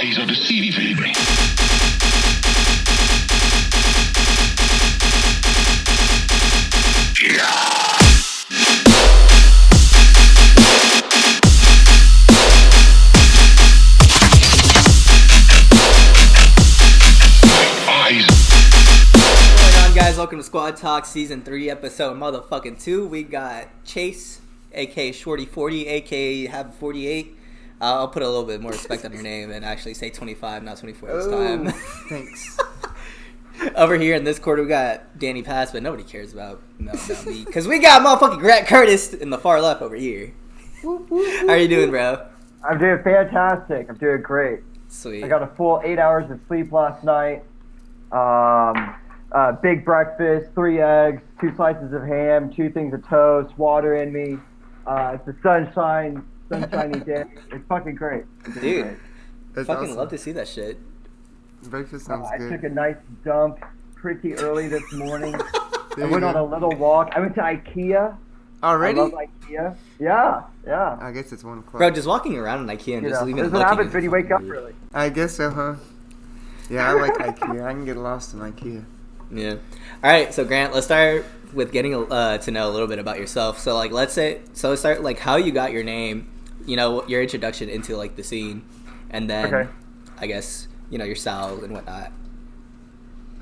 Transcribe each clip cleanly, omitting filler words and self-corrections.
eyes are deceiving. Guys, welcome to Squad Talk Season 3, Episode motherfucking 2. We got Chase, aka Shorty40, aka Have 48. I'll put a little bit more respect on your name and actually say 25, not 24 this time. Thanks. Over here in this quarter, we got Danny Pass, but nobody cares about me. Because we got motherfucking Grant Curtis in the far left over here. How are you doing, bro? I'm doing fantastic. I'm doing great. Sweet. I got a full 8 hours of sleep last night. Big breakfast, 3 eggs, 2 slices of ham, 2 things of toast, water in me. It's a sunshiny day. It's fucking great. Dude, great. That's fucking awesome. love to see that shit. Breakfast sounds I good. took a nice dump pretty early this morning. There I you went on go. a little walk. I went to IKEA. Already? I love IKEA. Yeah. I guess it's 1 o'clock. Bro, just walking around in IKEA and You just know, leaving this it is what looking happens is when you wake fucking up weird. early. I guess so, huh? Yeah, I like IKEA. I can get lost in IKEA. Yeah. All right. So Grant, let's start with getting to know a little bit about yourself. So let's start like how you got your name. You know, your introduction into like the scene, and then Okay. I guess your style and whatnot.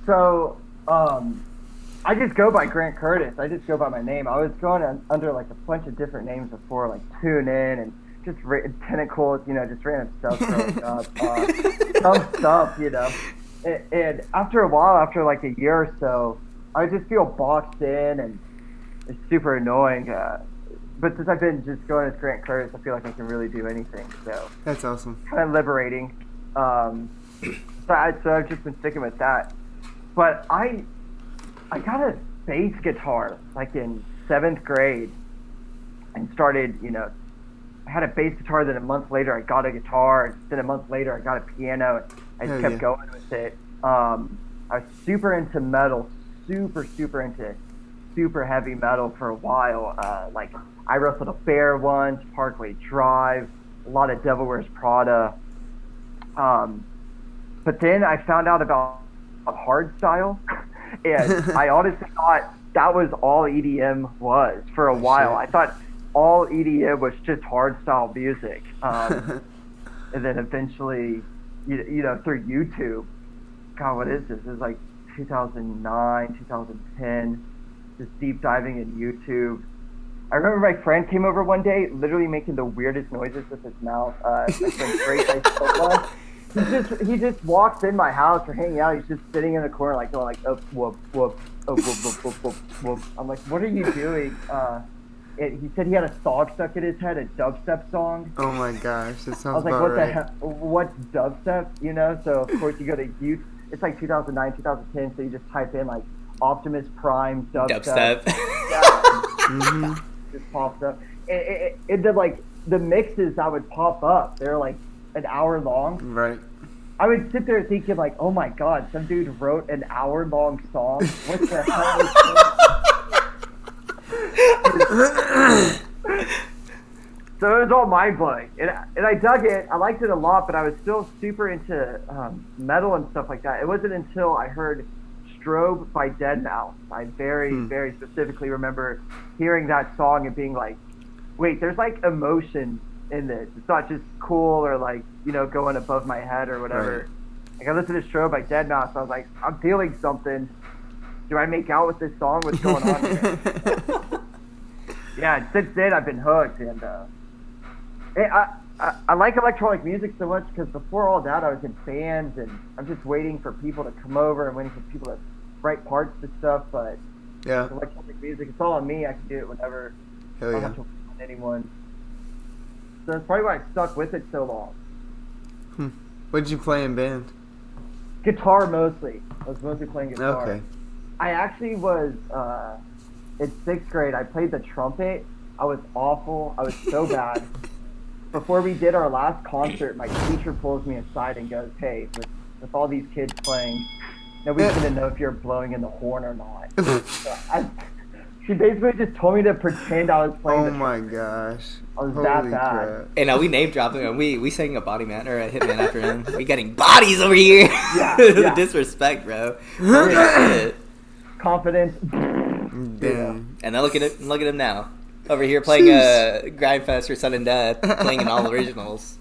So, I just go by Grant Curtis. I just go by my name. I was going under like a bunch of different names before, like Tune In and just Tentacles, just random stuff growing up. Some stuff, And after a while, after like a year or so, I just feel boxed in and it's super annoying. But since I've been just going as Grant Curtis, I feel like I can really do anything. So That's awesome. kind of liberating. So I've just been sticking with that. But I got a bass guitar like in 7th grade and started, I had a bass guitar, then a month later I got a guitar, and then a month later I got a piano, and I just kept going with it. I was super into metal, super into super heavy metal for a while. Like I wrestled a bear once, Parkway Drive, a lot of Devil Wears Prada. But then I found out about hardstyle, and I honestly thought that was all EDM was for a while. I thought all EDM was just hardstyle music. And then eventually, through YouTube, God, what is this? It was like 2009, 2010, just deep diving in YouTube. I remember my friend came over one day, literally making the weirdest noises with his mouth. My friend Drake, he just walks in my house or hanging out. He's just sitting in the corner, like going like, oh, whoop, whoop, oh, whoop, whoop, whoop, whoop, whoop. I'm like, what are you doing? He said he had a song stuck in his head, a dubstep song. Oh my gosh, that I sounds was like, about what right. the hell? What's dubstep? So of course you go to YouTube. It's like 2009, 2010. So you just type in like Optimus Prime dubstep. Dubstep. Just pops up. It did like the mixes that would pop up. They're like an hour long. Right. I would sit there thinking like, oh my god, some dude wrote an hour-long song. What the hell is this? So it was all mind-blowing. And I dug it. I liked it a lot, but I was still super into metal and stuff like that. It wasn't until I heard Strobe by Deadmau5. I very specifically remember hearing that song and being like, wait, there's like emotion in this. It's not just cool or like, going above my head or whatever. Right. Like I listened to Strobe by Deadmau5, so I was like, I'm feeling something. Do I make out with this song? What's going on here? Yeah, and since then I've been hooked, and I like electronic music so much because before all that I was in bands, and I'm just waiting for people to come over and waiting for people to write parts to stuff. But Yeah. electronic music, it's all on me. I can do it whenever. Hell I don't yeah. have to wait on anyone. So that's probably why I stuck with it so long. What did you play in band? Guitar mostly. I was mostly playing guitar. Okay. I actually was in 6th grade. I played the trumpet. I was awful. I was so bad. Before we did our last concert, my teacher pulls me aside and goes, "Hey, with all these kids playing, nobody's gonna know if you're blowing in the horn or not." She basically just told me to pretend I was playing. Oh my gosh. I was that Holy bad. crap. And we name dropped him, and we sang a body man or a hitman after him. We getting bodies over here. Yeah, yeah. Disrespect, bro. Holy shit. Confidence. Damn. And then look at him now, over here playing Grindfest for Sun and Death, playing in all originals.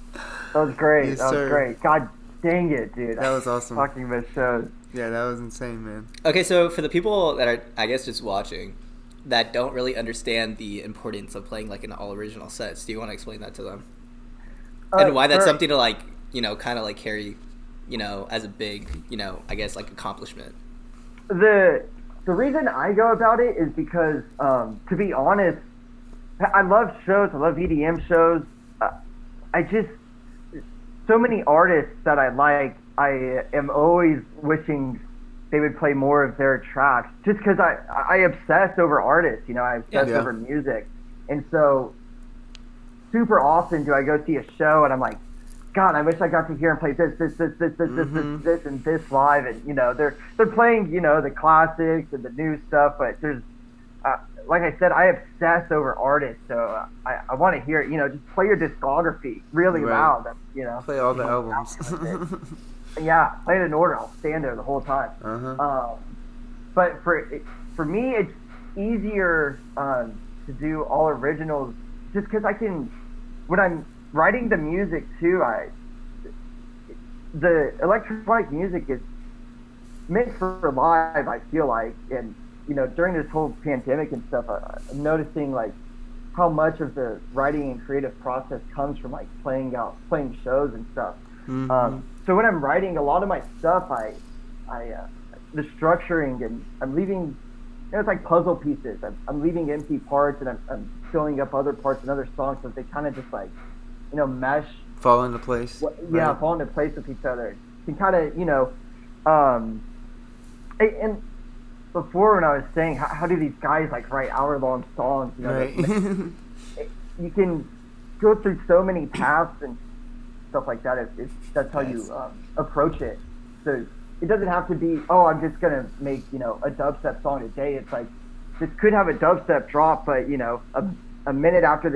That was great. Yes, that was sir. great. God dang it, dude. That was awesome. Fucking miss shows. Yeah, that was insane, man. Okay, so for the people that are, I guess, just watching, that don't really understand the importance of playing like an all original sets, do you want to explain that to them? And why that's sure. something to like, kind of like carry, as a big, I guess like accomplishment. The reason I go about it is because, to be honest, I love shows. I love EDM shows. I just, so many artists that I like, I am always wishing they would play more of their tracks, just because I obsess over artists, I obsess Yeah. over music. And so super often do I go see a show and I'm like, God, I wish I got to hear and play this, and this live. And, they're playing, the classics and the new stuff, but there's, like I said, I obsess over artists. So I want to hear, just play your discography really Right. loud, Play all the albums. Yeah, play it in order. I'll stand there the whole time. Uh-huh. But for me, it's easier to do all originals just because I can, when I'm writing the music too, the electronic music is meant for live, I feel like. And, during this whole pandemic and stuff, I'm noticing like how much of the writing and creative process comes from like playing shows and stuff. Mm-hmm. So when I'm writing a lot of my stuff, the structuring, and I'm leaving, it's like puzzle pieces. I'm leaving empty parts and I'm filling up other parts and other songs so they kind of just like, mesh. Fall into place. Yeah, Right. fall into place with each other. You can kind of, and before when I was saying, how do these guys like write hour-long songs? Right. You can go through so many paths and stuff like that. That's how you approach it. So it doesn't have to be, I'm just gonna make a dubstep song today. It's like this could have a dubstep drop, but a minute after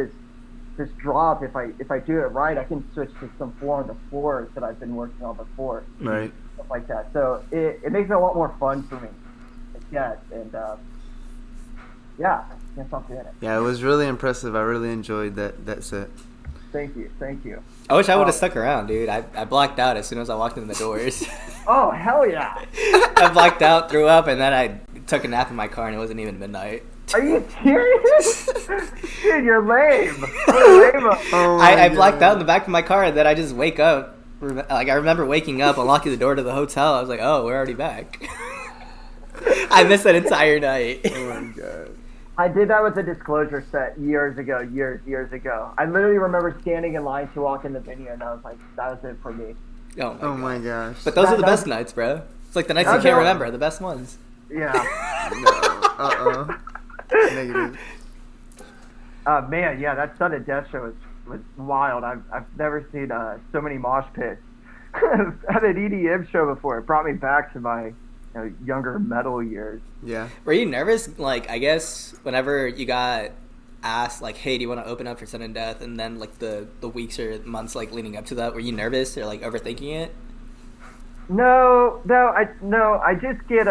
this drop, if I do it right, I can switch to some 4-on-the-floors that I've been working on before. Right. Stuff like that. So it makes it a lot more fun for me. Yes, and yeah, that's not doing it. Yeah, it was really impressive. I really enjoyed that set. Thank you. I wish I would have stuck around, dude. I blacked out as soon as I walked in the doors. Oh, hell yeah. I blacked out, threw up, and then I took a nap in my car, and it wasn't even midnight. Are you serious? Dude, you're lame. What a lame-o. Oh my I blacked God. out in the back of my car, and then I just wake up. Like, I remember waking up, unlocking the door to the hotel. I was like, oh, we're already back. I missed that entire night. Oh my God. I did that with a Disclosure set years ago. I literally remember standing in line to walk in the venue, and I was like, that was it for me. Oh my gosh. But those are the That- best nights, bro. It's like the nights you That's can't all- remember, the best ones. Yeah. No. Negative. Man, yeah, that Sun and Death show was wild. I've never seen so many mosh pits at an EDM show before. It brought me back to my younger metal years. Yeah. Were you nervous, like, I guess, whenever you got asked, like, hey, do you want to open up for Sun and Death? And then, like, the weeks or months, like, leading up to that, were you nervous or, like, overthinking it? No, I just get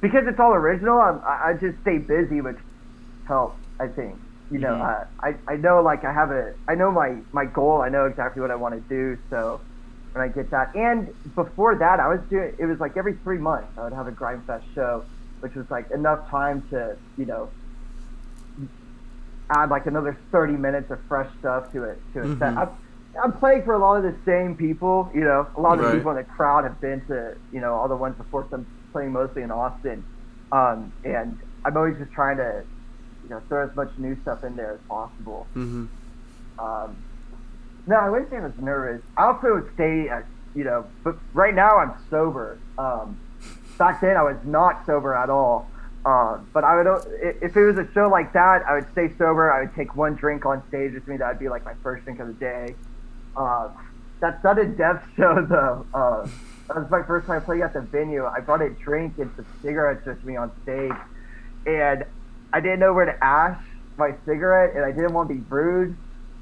because it's all original. I just stay busy, which helps. I think I know like I know my goal. I know exactly what I want to do. So when I get that, and before that, it was like every 3 months I would have a Grindfest show, which was like enough time to add like another 30 minutes of fresh stuff to it set. I'm playing for a lot of the same people, a lot of the Right. people in the crowd have been to, all the ones before, so I'm playing mostly in Austin. And I'm always just trying to, throw as much new stuff in there as possible. Mm-hmm. No, I wouldn't say I was nervous. I also would stay, but right now I'm sober. Back then I was not sober at all. But I would, if it was a show like that, I would stay sober. I would take one drink on stage with me. That would be like my first drink of the day. That sudden death show, though, that was my first time playing at the venue. I brought a drink and some cigarettes with me on stage, and I didn't know where to ash my cigarette, and I didn't want to be rude,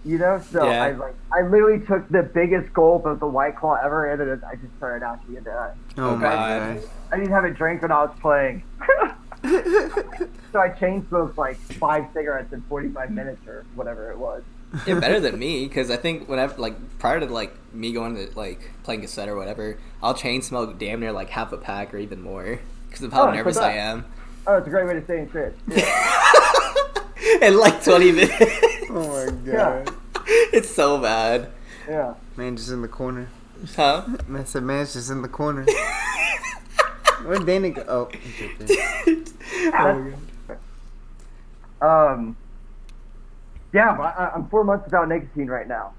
you know. So Yeah. I literally took the biggest gulp of the White Claw ever, and then I just started asking into that. Oh my God. gosh. I didn't have a drink when I was playing. So I chain smoked like 5 cigarettes in 45 minutes or whatever it was. You're better than me, because I think whenever, like, prior to, like, me going to, like, playing cassette or whatever, I'll chain smoke damn near, like, half a pack or even more, because of how nervous I am. Oh, it's a great way to stay in shape. In, like, 20 minutes. Oh my Yeah. god. It's so bad. Yeah. Man just in the corner. Huh? I said man's just in the corner. Where'd Dana go? Oh, he's right there. Yeah, but I'm 4 months without nicotine right now.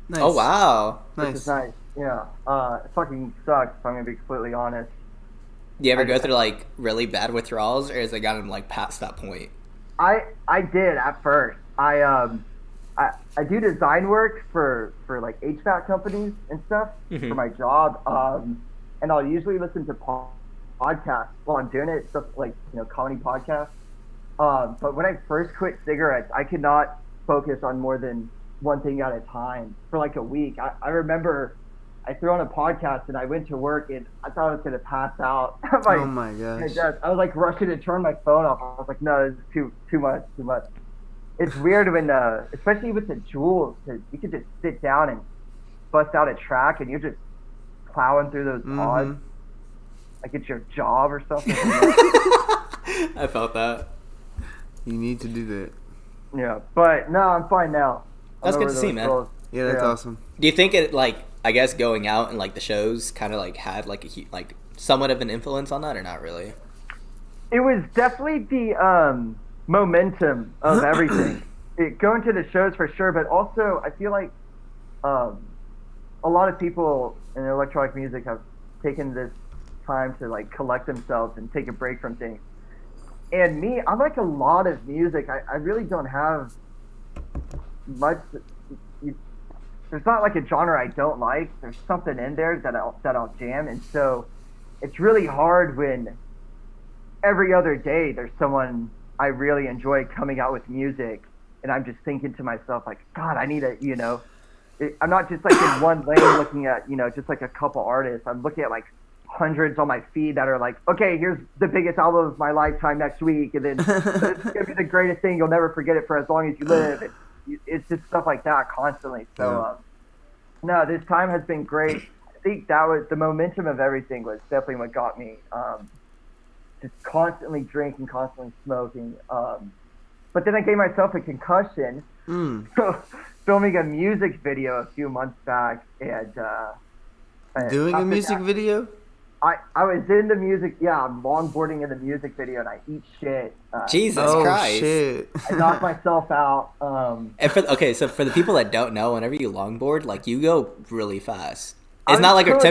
Nice. Oh, wow. Which is Nice. nice. Yeah. It fucking sucks, if I'm gonna be completely honest. Do you ever go through, like, really bad withdrawals, or has it gotten, like, past that point? I did at first. I do design work for like HVAC companies and stuff Mhm. for my job. And I'll usually listen to podcasts while I'm doing it, stuff like, you know, comedy podcasts. But when I first quit cigarettes, I could not focus on more than one thing at a time for like a week. I remember I threw on a podcast and I went to work and I thought I was gonna pass out. Oh my gosh. I was like rushing to turn my phone off. I was like, no, this is too much. It's weird when, especially with the jewels, 'cause you could just sit down and bust out a track and you're just plowing through those pods like it's your job or something. I felt that. You need to do that. Yeah, but no, I'm fine now. That's I'm good over to see, those man. girls. Yeah, that's Yeah. awesome. Do you think it, like, I guess going out and, like, the shows kind of, like, had, like, like, somewhat of an influence on that, or not really? It was definitely the momentum of everything. Going to the shows for sure, but also I feel like a lot of people in electronic music have taken this time to like collect themselves and take a break from things. And me, I like a lot of music. I really don't have much. There's not like a genre I don't like. There's something in there that I'll jam, and so it's really hard when every other day there's someone I really enjoy coming out with music, and I'm just thinking to myself like, God, I need a, you know, I'm not just like in one lane looking at, you know, just like a couple artists. I'm looking at like hundreds on my feed that are like, okay, here's the biggest album of my lifetime next week, and then it's gonna be the greatest thing. You'll never forget it for as long as you live. It's just stuff like that constantly. So no, this time has been great. I think that was the momentum of everything was definitely what got me. Just constantly drinking, constantly smoking. But then I gave myself a concussion. Filming a music video a few months back, and Doing a music video? I was in the music, yeah, I'm longboarding in the music video, and I eat shit. Jesus Christ. Shit. I knocked myself out. And so for the people that don't know, whenever you longboard, like, you go really fast. I It's not like was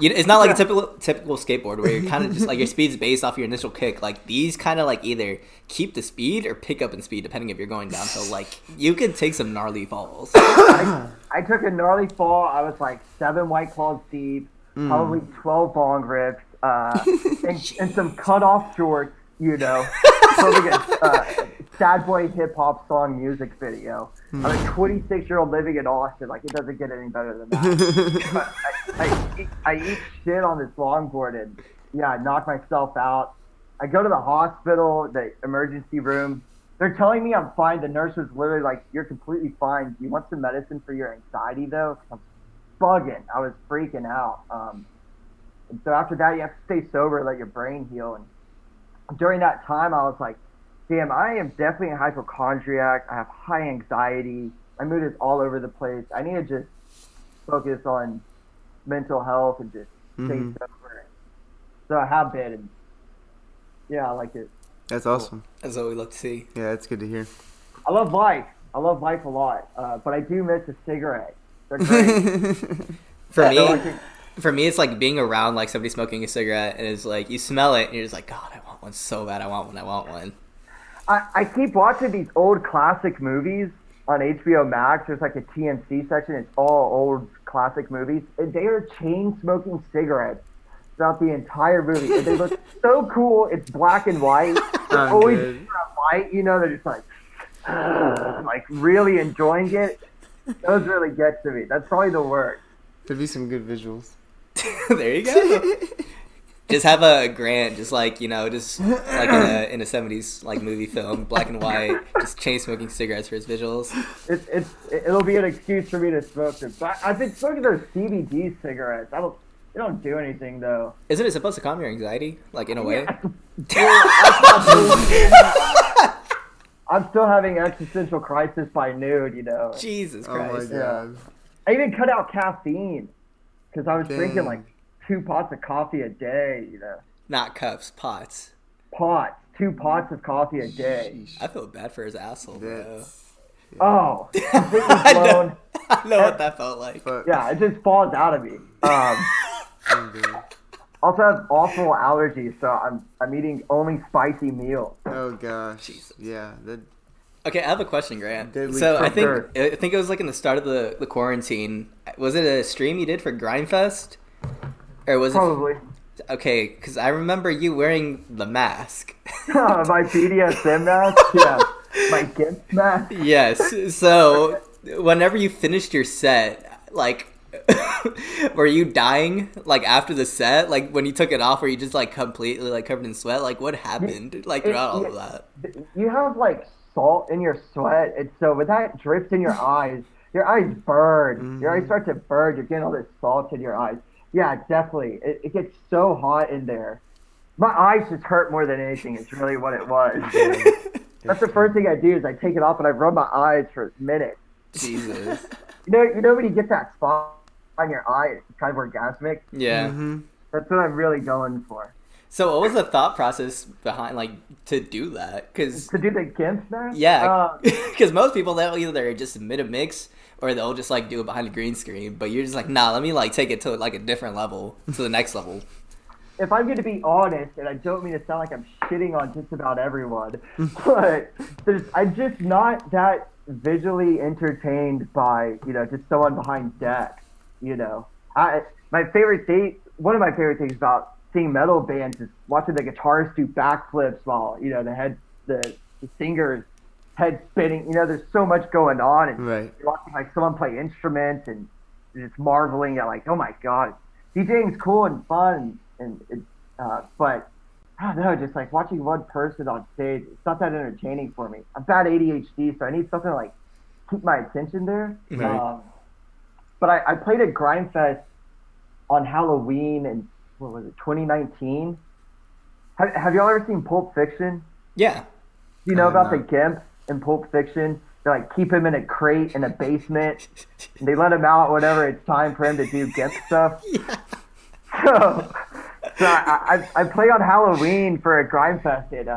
it's not like a typical skateboard where you're kind of just like your speed's based off your initial kick. Like, these kind of like either keep the speed or pick up in speed depending if you're going down. So like you could take some gnarly falls. I took a gnarly fall. I was like 7 White Claws deep, probably 12 bong rips, and some cut-off shorts, you know, filming a sad boy hip-hop song music video. I'm a 26-year-old living in Austin. Like, it doesn't get any better than that. But I eat shit on this longboard, and yeah, I knock myself out. I go to the hospital, the emergency room. They're telling me I'm fine. The nurse was literally like, "You're completely fine. Do you want some medicine for your anxiety, though?" I'm bugging. I was freaking out. And so after that, you have to stay sober, let your brain heal. And during that time, I was like, damn, I am definitely a hypochondriac. I have high anxiety. My mood is all over the place. I need to just focus on mental health and just stay sober. So I have been. And yeah, I like it. That's awesome. That's what we love to see. Yeah, that's good to hear. I love life. I love life a lot. But I do miss a cigarette. They're great. For me, it's like being around like somebody smoking a cigarette, and it's like you smell it, and you're just like, God, I want one so bad. I want one. I keep watching these old classic movies on HBO Max. There's like a TNC section. It's all old classic movies, and they are chain smoking cigarettes throughout the entire movie. And they look so cool. It's black and white. They're always white, you know. They're just like, like really enjoying it. Those really get to me. That's probably the worst. There'd be some good visuals. There you go. Just have a Grant, just like, just like in a 70s like movie film, black and white, just chain smoking cigarettes for his visuals. It'll be an excuse for me to smoke them. But I've been smoking those CBD cigarettes. They don't do anything though. Isn't it supposed to calm your anxiety, like in a way? I'm still having existential crisis by noon. Jesus Oh my Christ. god. I even cut out caffeine because I was drinking like 2 pots of coffee a day. Not cups, pots. Pots, 2 pots of coffee a day. I feel bad for his asshole, bro. That's- Oh, completely I blown. know what that felt like. Fuck. Yeah, it just falls out of me. Oh, dude. Also have awful allergies, so I'm eating only spicy meals. Oh gosh. Jesus. Yeah. That. Okay, I have a question, Grant. Deadly So I Sure. think it was like in the start of the quarantine. Was it a stream you did for Grindfest? Or was Probably. it... Okay, because I remember you wearing the mask. My BDSM mask? Yeah. My gift mask? Yes. So whenever you finished your set, like, were you dying, like, after the set? Like, when you took it off, were you just, like, completely, like, covered in sweat? Like, what happened, like, throughout all of that? You have, like, salt in your sweat, and so when that drips in your eyes burn. Mm-hmm. Your eyes start to burn. You're getting all this salt in your eyes. Yeah, definitely. It gets so hot in there. My eyes just hurt more than anything. It's really what it was. That's the first thing I do is I take it off and I rub my eyes for minutes. Jesus. You know when you get that spot on your eye, it's kind of orgasmic. Yeah. Mm-hmm. That's what I'm really going for. So what was the thought process behind, like, to do that? Because... To do the GIMP mask? Yeah, because most people, they'll either just submit a mix or they'll just, like, do it behind a green screen. But you're just like, nah, let me, like, take it to, like, a different level, to the next level. If I'm going to be honest, and I don't mean to sound like I'm shitting on just about everyone, but I'm just not that visually entertained by, just someone behind decks, my favorite thing, one of my favorite things about seeing metal bands is watching the guitarists do backflips while, the singer's head spinning. There's so much going on, and Right. you're watching like someone play instruments and just marveling at like, oh my god, DJing's cool and fun, but I don't know, just like watching one person on stage, it's not that entertaining for me. I'm bad ADHD, so I need something to like keep my attention there. Right. But I played at Grindfest on Halloween in, what was it, 2019? Have y'all ever seen Pulp Fiction? Yeah. Do you know about No. the GIMP in Pulp Fiction? They like keep him in a crate in a basement. And they let him out whenever it's time for him to do GIMP stuff. So I play on Halloween for a Grindfest, and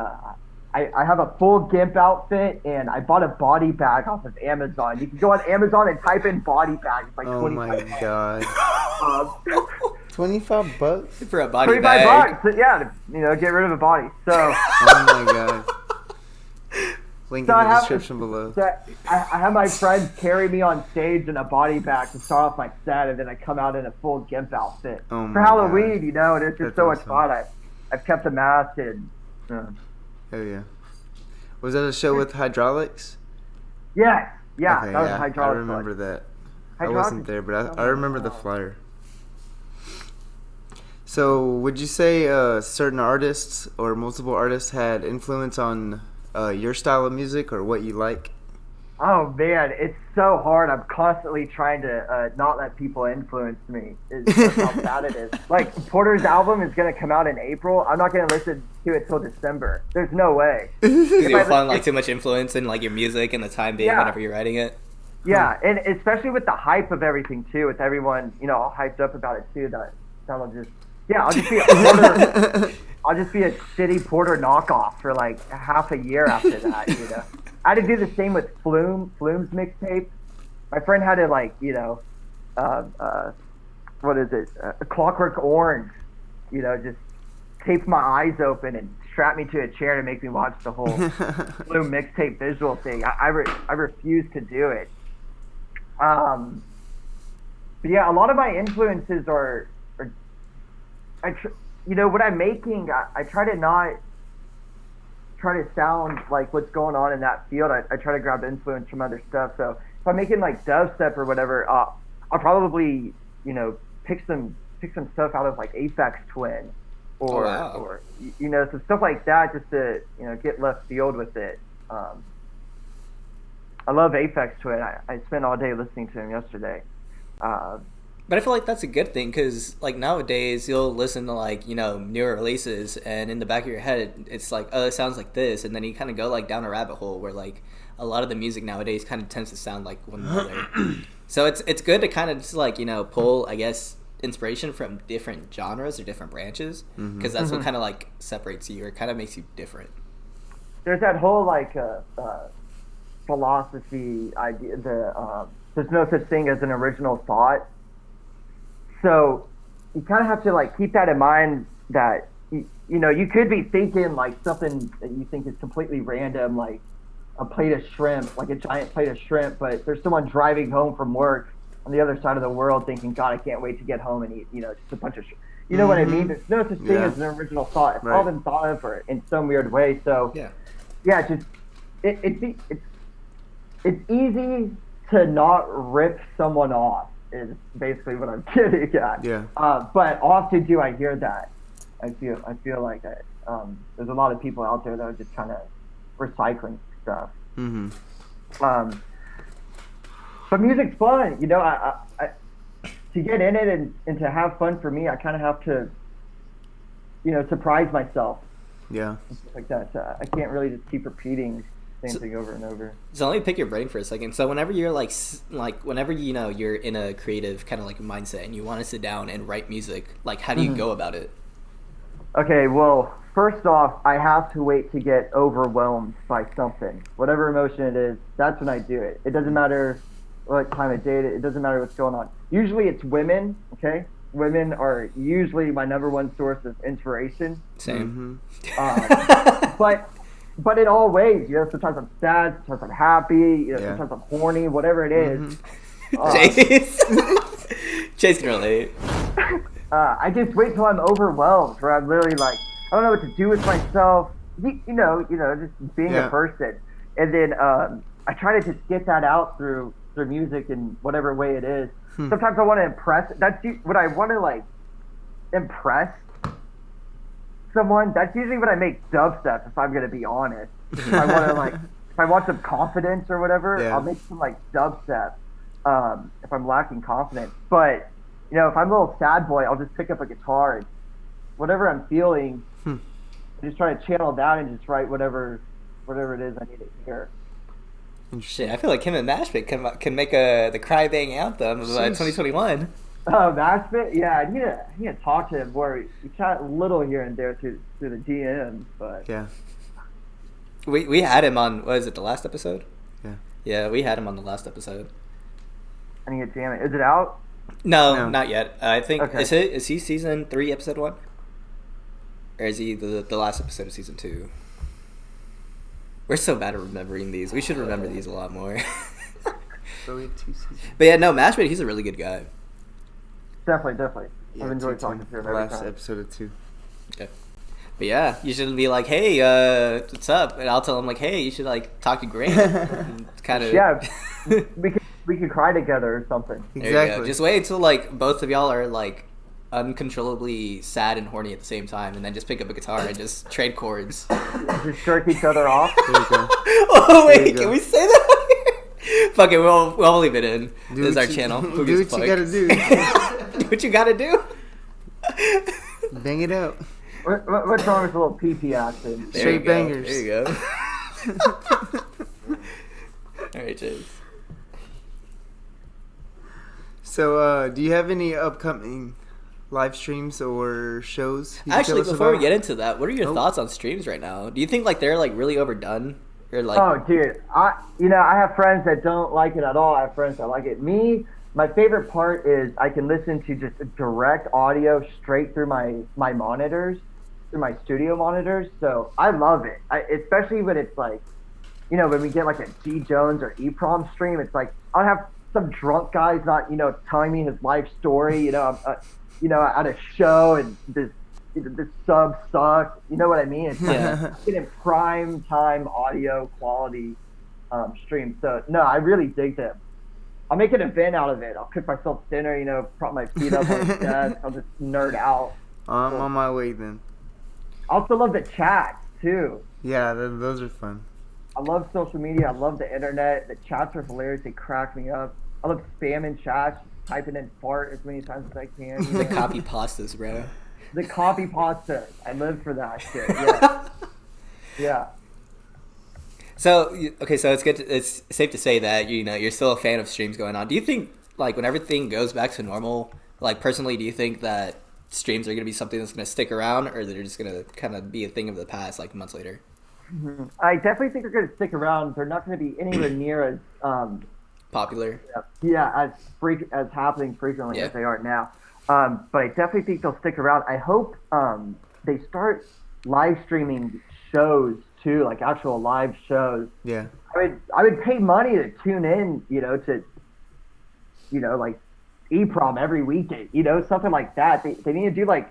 I have a full GIMP outfit, and I bought a body bag off of Amazon. You can go on Amazon and type in body bag. It's like Oh my god. $25? For a body 25 bag. bucks, yeah, to get rid of a body. So Oh my god. Link So in I the have- description below. I have my friends carry me on stage in a body bag to start off my set, and then I come out in a full GIMP outfit Oh for my Halloween. And it's That's just so much awesome. fun. I've kept a mask and Hell yeah. Was that a show with hydraulics? yeah, Okay, that was yeah, hydraulic. I remember that. I Hydraulic wasn't is there, but so I remember the fun. flyer. So, would you say certain artists or multiple artists had influence on your style of music or what you like? Oh man, it's so hard. I'm constantly trying to not let people influence me. That's how bad it is. Like Porter's album is gonna come out in April. I'm not gonna listen to it till December. There's no way. Because you'll I- find, like, too much influence in, like, your music and the time being Yeah. whenever you're writing it. Yeah, and especially with the hype of everything too, with everyone all hyped up about it too. That'll just I'll just be a Porter. I'll just be a shitty Porter knockoff for like half a year after that. I had to do the same with Flume's mixtape. My friend had to what is it? A Clockwork Orange. Just tape my eyes open and strap me to a chair to make me watch the whole Flume mixtape visual thing. I refuse to do it. But yeah, a lot of my influences are what I'm making. I try to not try to sound like what's going on in that field. I try to grab influence from other stuff. So if I'm making like dubstep or whatever, I'll probably pick some stuff out of like Aphex Twin or some stuff like that, just to get left field with it. I love Aphex Twin. I spent all day listening to him yesterday. But I feel like that's a good thing, because like nowadays you'll listen to like newer releases, and in the back of your head it's like, oh, it sounds like this, and then you kind of go like down a rabbit hole where like a lot of the music nowadays kind of tends to sound like one another. So it's good to kind of just like pull, I guess, inspiration from different genres or different branches, because that's what kind of like separates you or kind of makes you different. There's that whole like philosophy idea. There's no such thing as an original thought. So you kind of have to like keep that in mind, that you could be thinking like something that you think is completely random, like a plate of shrimp, like a giant plate of shrimp, but there's someone driving home from work on the other side of the world thinking, God, I can't wait to get home and eat just a bunch of shrimp. You know what I mean? There's no such thing as an original thought. It's all been thought of in some weird way. So just it's easy to not rip someone off, is basically what I'm getting at. Yeah. But often do I hear that. I feel like that. There's a lot of people out there that are just kind of recycling stuff. But music's fun. I to get in it and to have fun for me, I kind of have to, surprise myself. Yeah. Like that. I can't really just keep repeating the same thing over and over. So let me pick your brain for a second. So whenever you're whenever you're in a creative kind of like mindset and you want to sit down and write music, like how do you go about it? Okay, well, first off, I have to wait to get overwhelmed by something. Whatever emotion it is, that's when I do it. It doesn't matter what time of day it doesn't matter what's going on. Usually it's women, okay? Women are usually my number one source of inspiration. Same. But in all ways, sometimes I'm sad, sometimes I'm happy, sometimes I'm horny, whatever it is. Chase can relate. I just wait till I'm overwhelmed, where I'm literally like, I don't know what to do with myself, just being a person. And then I try to just get that out through music in whatever way it is. Sometimes I want to impress. That's what I want to like impress someone. That's usually when I make dubstep, if I'm gonna be honest. If I want to like, if I want some confidence or whatever, I'll make some like dubstep. If I'm lacking confidence, but if I'm a little sad boy, I'll just pick up a guitar and whatever I'm feeling, just try to channel that and just write whatever it is I need to hear. Shit, I feel like him and Mashpit can make the Cry Bang anthem of 2021. Oh, Mashpit? Yeah, I need to talk to him more. We chat a little here and there through the DMs, but we had him on, what is it, the last episode? Yeah, we had him on the last episode. I need to jam it. Is it out? No, not yet. I think is he season 3, episode 1, or is he the last episode of season 2? We're so bad at remembering these. We should remember these a lot more. So we had 2 seasons. But yeah, no, Mashpit, he's a really good guy. Definitely. I've enjoyed talking to him every last time. episode of 2. Okay. But yeah, you should be like, hey, what's up? And I'll tell him like, hey, you should like talk to Grant. Kind of. Yeah, we could cry together or something. Exactly. Just wait until like both of y'all are like uncontrollably sad and horny at the same time, and then just pick up a guitar and just trade chords. Just jerk each other off. There you go. Oh wait, can we say that? Fuck it, we'll leave it in. This is our channel. Do what you gotta do. Do what you gotta do. Bang it out. What's wrong with a little pee action? Straight bangers. There you go. Alright, Chase. So, do you have any upcoming live streams or shows? Actually, before we get into that, what are your thoughts on streams right now? Do you think like they're like really overdone? Or like, oh, dude, I have friends that don't like it at all. I have friends that like it. My favorite part is I can listen to just direct audio straight through my monitors, through my studio monitors. So I love it. Especially when it's like, when we get like a G Jones or EPROM stream, it's like I'll have some drunk guys not telling me his life story. I'm at a show and this the subs suck. You know what I mean? It's Yeah. getting prime time audio quality stream. So no, I really dig them. I'll make an event out of it. I'll cook myself dinner, prop my feet up on the desk. I'll just nerd out. I'm on my way then. I also love the chats too. Yeah, those are fun. I love social media. I love the internet. The chats are hilarious. They crack me up. I love spamming chats, typing in fart as many times as I can. The copy pastas, bro. The copy pasta. I live for that shit. Yeah. Yeah. So okay, so it's safe to say that you're still a fan of streams going on. Do you think like when everything goes back to normal, like personally, do you think that streams are going to be something that's going to stick around, or they're just going to kind of be a thing of the past, like months later? I definitely think they're going to stick around. They're not going to be anywhere near as Popular. as happening frequently Yeah. as they are now. But I definitely think they'll stick around. I hope they start live streaming shows too, like actual live shows. Yeah. I would pay money to tune in, to like EPROM every weekend, something like that. They need to do like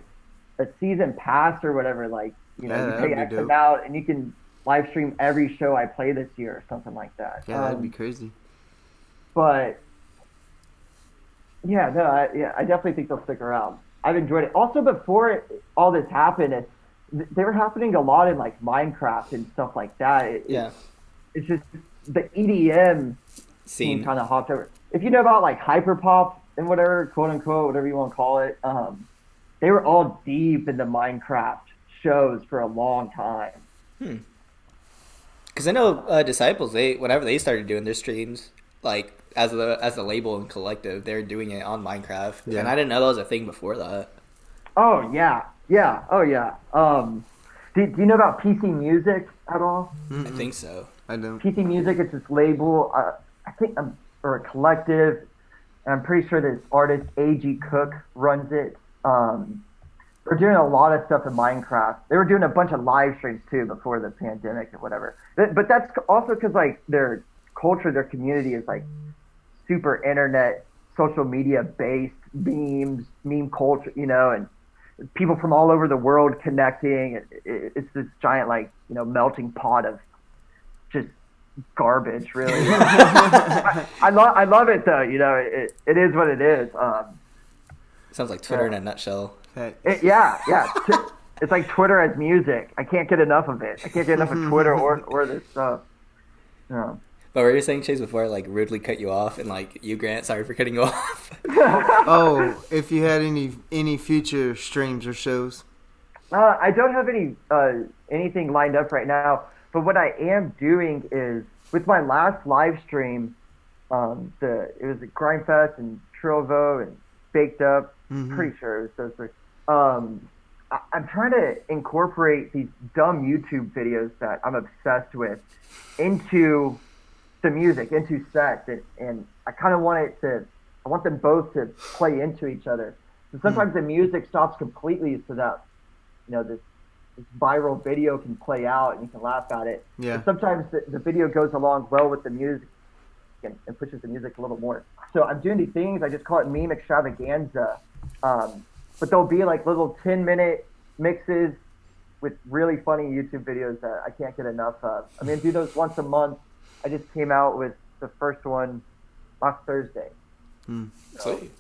a season pass or whatever, like Yeah, you that'd pay be X dope. amount and you can live stream every show I play this year or something like that. Yeah, that'd be crazy. But yeah, no, I definitely think they'll stick around. I've enjoyed it. Also, before all this happened, they were happening a lot in like Minecraft and stuff like that. It's just the EDM scene kind of hopped over. If you know about like hyperpop and whatever, quote unquote, whatever you want to call it, they were all deep into Minecraft shows for a long time. Because I know Disciples, whenever they started doing their streams, like as a label and collective, they're doing it on Minecraft, and I didn't know that was a thing before that. Oh yeah, oh yeah. Do you know about PC Music at all? I think so. I don't. PC Music is this label, I think, or a collective, and I'm pretty sure this artist A.G. Cook runs it. They're doing a lot of stuff in Minecraft. They were doing a bunch of live streams too before the pandemic or whatever. But that's also because like their culture, their community is like super internet, social media based, memes, meme culture, and people from all over the world connecting. It's this giant like melting pot of just garbage, really. I love it though. It is what it is. Sounds like Twitter in a nutshell. It's like Twitter as music. I can't get enough of it. I can't get enough of Twitter or this stuff. Yeah. But what you were saying, Chase, before I like rudely cut you off, and like you, Grant, sorry for cutting you off. Oh, if you had any future streams or shows? I don't have anything lined up right now. But what I am doing is with my last live stream, it was at Grindfest and Trovo and Baked Up. Pretty sure it was those three. I'm trying to incorporate these dumb YouTube videos that I'm obsessed with into the music, into sets, and I kind of want them both to play into each other. So sometimes the music stops completely so that this viral video can play out and you can laugh at it. Yeah. And sometimes the video goes along well with the music and pushes the music a little more. So I'm doing these things. I just call it meme extravaganza. But there'll be like little 10-minute mixes with really funny YouTube videos that I can't get enough of. I'm going to do those once a month. I just came out with the first one last Thursday. Sweet.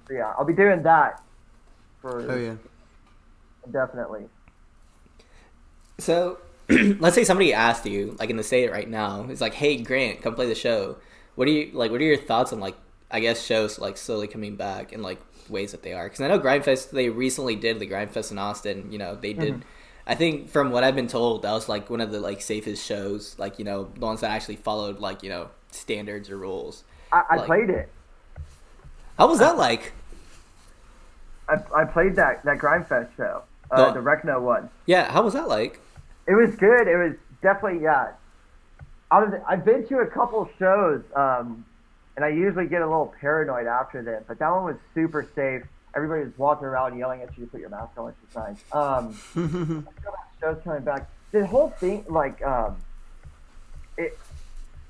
So yeah, I'll be doing that for indefinitely. So, let's say somebody asked you, like in the state right now, it's like, "Hey, Grant, come play the show." What are your thoughts on like, I guess, shows like slowly coming back and like ways that they are? Because I know Grindfest, they recently did the Grindfest in Austin. They did. I think from what I've been told, that was like one of the like safest shows. Like the ones that actually followed like standards or rules. I played it. How was that like? I played that Grindfest show, the Recno one. Yeah, how was that like? It was good. It was definitely I've been to a couple shows, and I usually get a little paranoid after them, but that one was super safe. Everybody was walking around yelling at you to put your mask on, which is nice. I feel like shows coming back. The whole thing, like,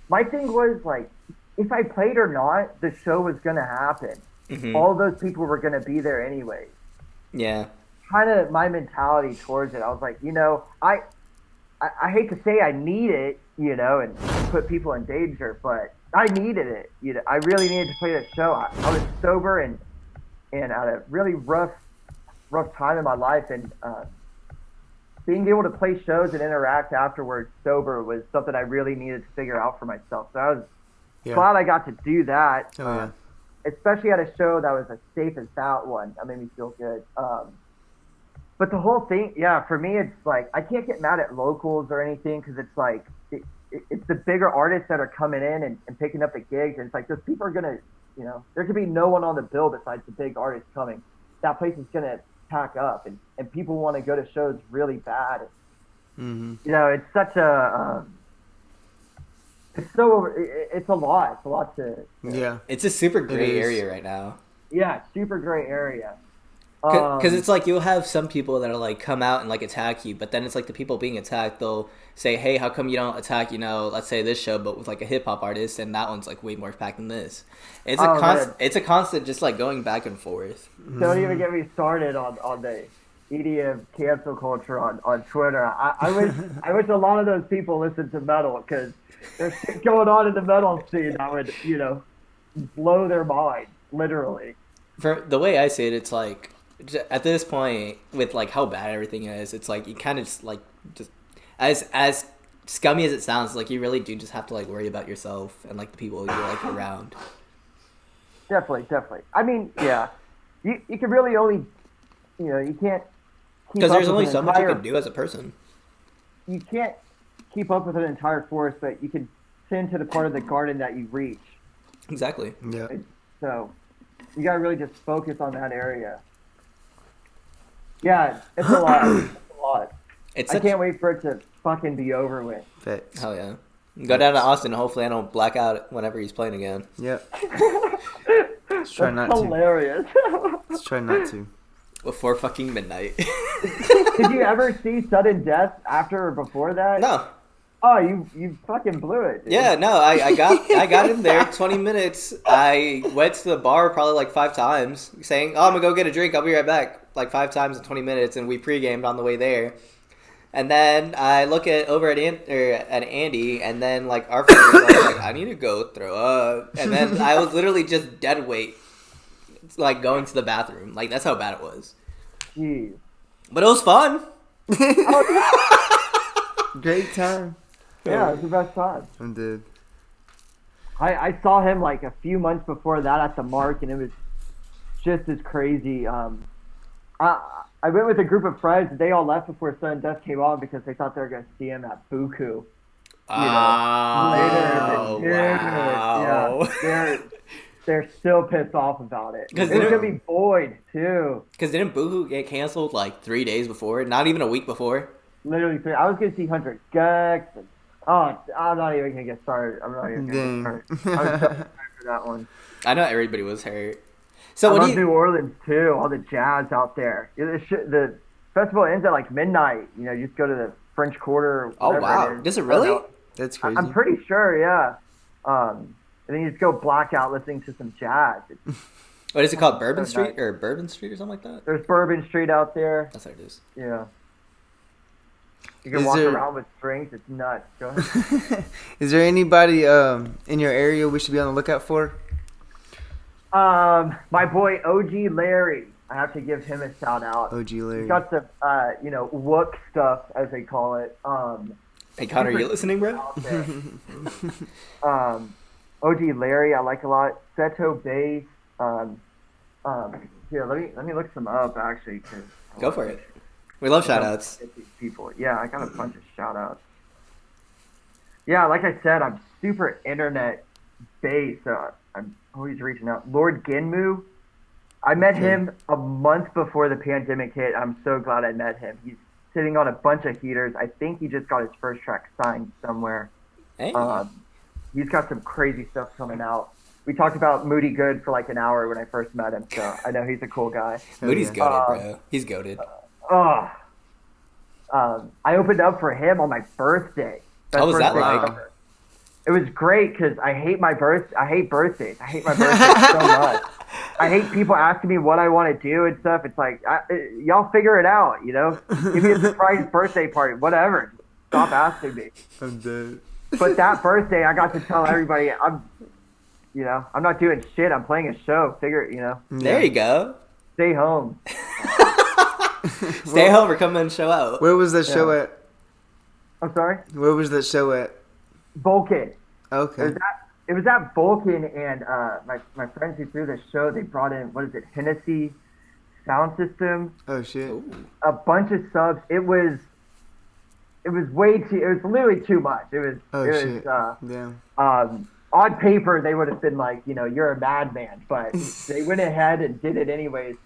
my thing was like, if I played or not, the show was gonna happen. All those people were gonna be there anyway. Yeah. kind of my mentality towards it. I was like, I hate to say I need it, and put people in danger, but I needed it. I really needed to play that show. I was sober and at a really rough time in my life, and being able to play shows and interact afterwards sober was something I really needed to figure out for myself. So I was glad I got to do that, especially at a show that was as safe as that one. That made me feel good. But the whole thing, for me, it's like I can't get mad at locals or anything because it's like it's the bigger artists that are coming in and picking up the gigs, and it's like those people are gonna, there could be no one on the bill besides the big artists coming. That place is gonna pack up, and people want to go to shows really bad. Mm-hmm. It's such a it's a lot. It's a lot to. It's a super gray area right now. Yeah, super gray area. Because it's like you'll have some people that are like come out and like attack you, but then it's like the people being attacked, they'll say, hey, how come you don't attack, let's say this show, but with like a hip hop artist, and that one's like way more packed than this. It's a constant just like going back and forth. Don't even get me started on the EDM cancel culture on Twitter. I wish a lot of those people listened to metal, because there's shit going on in the metal scene that would, blow their mind, literally. For the way I see it, it's like, at this point, with like how bad everything is, it's like you kind of just as scummy as it sounds, like you really do just have to like worry about yourself and like the people you're like around. Definitely. I mean, you can really only, you can't. Because there's only so much you can do as a person. You can't keep up with an entire forest, but you can tend to the part of the garden that you reach. Exactly. Yeah. So you gotta really just focus on that area. Yeah, it's a lot. It's a lot. I can't wait for it to fucking be over with. Facts. Hell yeah. Go down to Austin. Hopefully I don't black out whenever he's playing again. Yep. Let's try not to. Hilarious. Let's try not to. Before fucking midnight. Did you ever see Sudden Death after or before that? No. Oh, you fucking blew it, dude. Yeah, no, I got in there 20 minutes. I went to the bar probably like 5 times, saying, "Oh, I'm gonna go get a drink. I'll be right back." Like 5 times in 20 minutes, and we pre-gamed on the way there. And then I look over at Andy, and then like our friend was like, "I need to go throw up," and then I was literally just dead weight, like going to the bathroom. Like that's how bad it was. Jeez. But it was fun. Great time. Yeah, it was the best time. I did. I saw him like a few months before that at the Mark, and it was just as crazy. I went with a group of friends. They all left before Sudden Death came on because they thought they were going to see him at Buku. Wow. Yeah, they're still pissed off about it. It's going to be Boyd, too. Because didn't Boohoo get canceled like 3 days before? Not even a week before? Literally 3. I was going to see 100 Gex. And, I'm not even going to get started. I'm not even going to get started. I was so excited for that one. I know everybody was hurt. So I love New Orleans, too. All the jazz out there. The festival ends at like midnight. You just go to the French Quarter. Oh, wow. Does it really? That's crazy. I'm pretty sure, yeah. And then you just go blackout listening to some jazz. What is it called? Bourbon Street or Bourbon Street or something like that? There's Bourbon Street out there. That's what it is. Yeah. You can walk around with strings. It's nuts. Go ahead. Is there anybody in your area we should be on the lookout for? My boy OG Larry. I have to give him a shout out. OG Larry. He's got some, wook stuff, as they call it. Hey, Connor, are you listening, bro? OG Larry, I like a lot. Seto Bass. Here, let me look some up, actually. Go for it. We love shout-outs. People. Yeah, I got a bunch of shout-outs. Yeah, like I said, I'm super internet-based, so I'm always reaching out. Lord Ginmu, I met him a month before the pandemic hit. I'm so glad I met him. He's sitting on a bunch of heaters. I think he just got his first track signed somewhere. Hey. He's got some crazy stuff coming out. We talked about Moody Good for like an hour when I first met him, so I know he's a cool guy. Moody's goated, bro. He's goated. I opened up for him on my birthday. How was that like? It was great because I hate birthdays. I hate my birthday so much. I hate people asking me what I want to do and stuff. It's like, y'all figure it out, you know? Give me a surprise birthday party, whatever. Stop asking me. I'm dead. But that birthday, I got to tell everybody, I'm not doing shit. I'm playing a show. There you go. Stay home. Stay home or come and show out. Where was that show at? I'm sorry? Where was that show at? Vulcan. Okay. It was at Vulcan, and my friends who threw the show, they brought in, Hennessy sound system. Oh, shit. Ooh. A bunch of subs. It was literally too much. Damn. On paper, they would have been like, you're a madman, but they went ahead and did it anyways.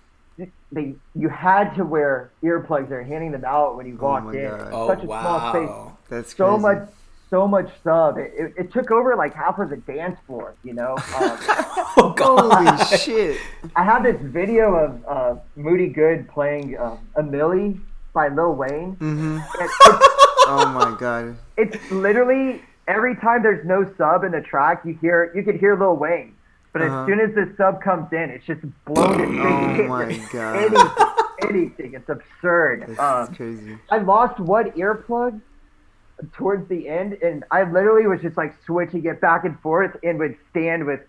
You had to wear earplugs. They're handing them out when you walked in. God. Such a small space. That's so crazy. So much sub. It took over like half of the dance floor. Oh god! Holy shit! I have this video of Moody Good playing "A Millie" by Lil Wayne. Mm-hmm. Oh my god! It's literally every time there's no sub in the track, you could hear Lil Wayne. But as soon as the sub comes in, it's just blown to Oh my god! Anything. It's absurd. That's crazy. I lost one earplug towards the end, and I literally was just like switching it back and forth, and would stand with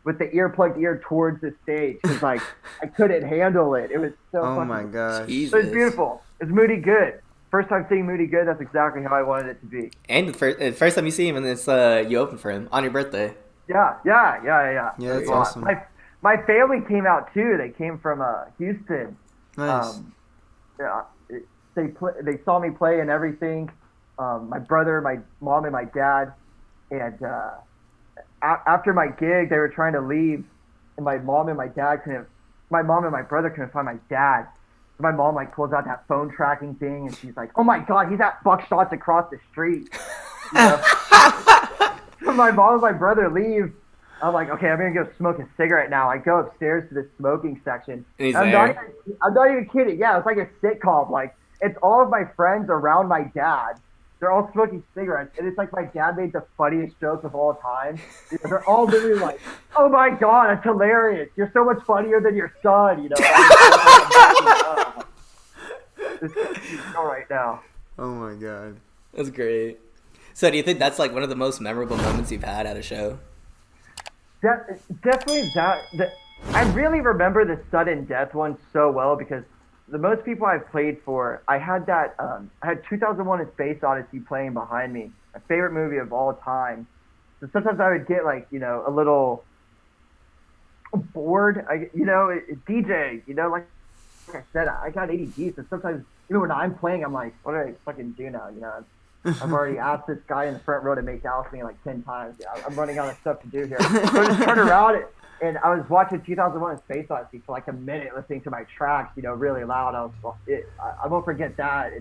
the earplugged ear towards the stage because like I couldn't handle it. It was so. Oh my gosh! It was beautiful. It's Moody Good. First time seeing Moody Good. That's exactly how I wanted it to be. And the first time you see him, and it's you open for him on your birthday. Yeah. Yeah, that's awesome. My family came out too. They came from Houston. Nice. They saw me play and everything. My brother, my mom, and my dad. And after my gig, they were trying to leave, and my mom and my brother couldn't find my dad. So my mom like pulls out that phone tracking thing, and she's like, "Oh my god, he's at Buckshots across the street." So my mom and my brother leave. I'm like, okay, I'm gonna go smoke a cigarette now. I go upstairs to the smoking section. And he's I'm not even kidding. Yeah, it's like a sitcom. Like, it's all of my friends around my dad. They're all smoking cigarettes, and it's like my dad made the funniest joke of all time. They're all literally like, "Oh my god, that's hilarious! You're so much funnier than your son," This is right now. Oh my god. That's great. So, do you think that's like one of the most memorable moments you've had at a show? Definitely that. I really remember the sudden death one so well because the most people I've played for, I had 2001: A Space Odyssey playing behind me, my favorite movie of all time. So sometimes I would get like, a little bored. DJ, like I said, I got ADD, so sometimes even when I'm playing, I'm like, what do I fucking do now? I've already asked this guy in the front row to make out with me like 10 times. Yeah, I'm running out of stuff to do here. So I just turned around and I was watching 2001: A Space Odyssey for like a minute, listening to my tracks, really loud. I won't forget that.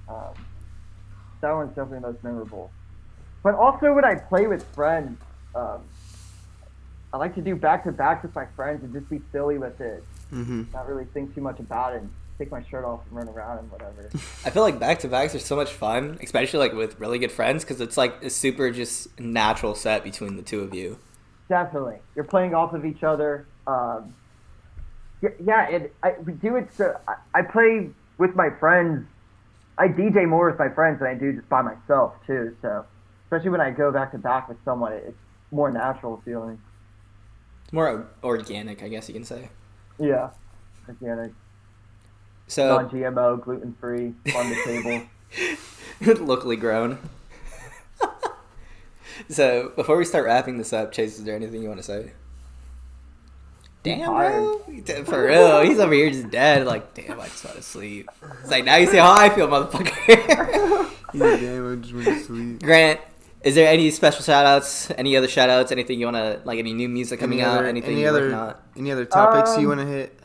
That one's definitely the most memorable. But also when I play with friends, I like to do back-to-backs with my friends and just be silly with it. Mm-hmm. Not really think too much about it. And take my shirt off and run around and whatever. I feel like back-to-backs are so much fun, especially like with really good friends, because it's like a super just natural set between the two of you. Definitely. You're playing off of each other. We do it so... I play with my friends. I DJ more with my friends than I do just by myself, too. So, especially when I go back-to-back with someone, it's more natural feeling. It's more organic, I guess you can say. Yeah. Organic. So non-GMO, gluten-free, on the table. Locally grown. So, before we start wrapping this up, Chase, is there anything you want to say? Damn, bro. For real. He's over here just dead. Like, damn, I just want to sleep. It's like, now you see how I feel, motherfucker. Yeah, damn, I just want to sleep. Grant, is there any special shout-outs? Any other shout-outs? Anything you want to, like, any new music coming out? Anything you're working on? Any other topics you want to hit?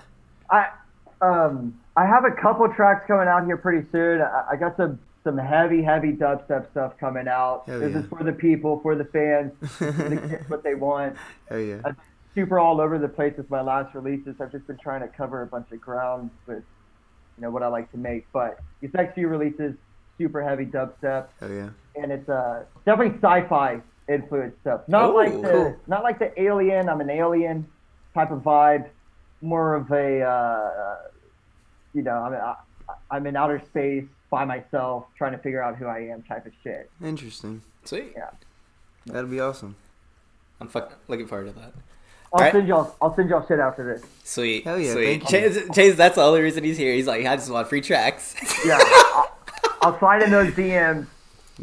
I have a couple tracks coming out here pretty soon. I got some heavy dubstep stuff coming out. This is for the people, for the fans, for the kids, what they want. Oh yeah. I'm super all over the place with my last releases. I've just been trying to cover a bunch of ground with, what I like to make. But these next few releases, super heavy dubstep. Oh yeah. And it's definitely sci-fi influenced stuff. Not like the Alien. I'm an alien. type of vibe, more of a I'm in outer space by myself trying to figure out who I am type of shit. Interesting. Sweet. Yeah. That'd be awesome. I'm looking forward to that. I'll send y'all shit after this. Sweet. Hell yeah, Sweet. thank you. Chase, that's the only reason he's here. He's like, I just want free tracks. Yeah. I'll slide in those DMs.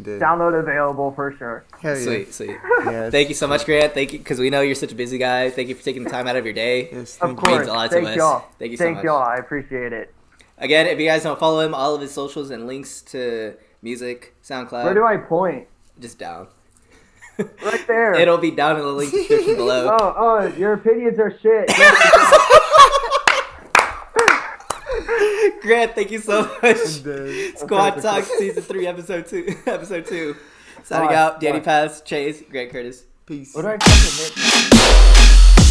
Dude. Download available for sure. Hell yeah. Sweet. Yeah, Thank you so much, Grant. Thank you, because we know you're such a busy guy. Thank you for taking the time out of your day. Yes, Of thank you. course. Means a lot to Thank us. y'all. Thank you so much. Thank y'all. I appreciate it. Again, if you guys don't follow him, all of his socials and links to music, SoundCloud, Where do I point? just down. Right there. It'll be down in the link description below. Oh, your opinions are shit. Grant, thank you so much. Dude. Squad Talk Season 3, Episode 2. Episode 2. Signing Bye. out, Danny Bye. Paz, Chase, Grant Curtis. Peace. What do I fucking hit?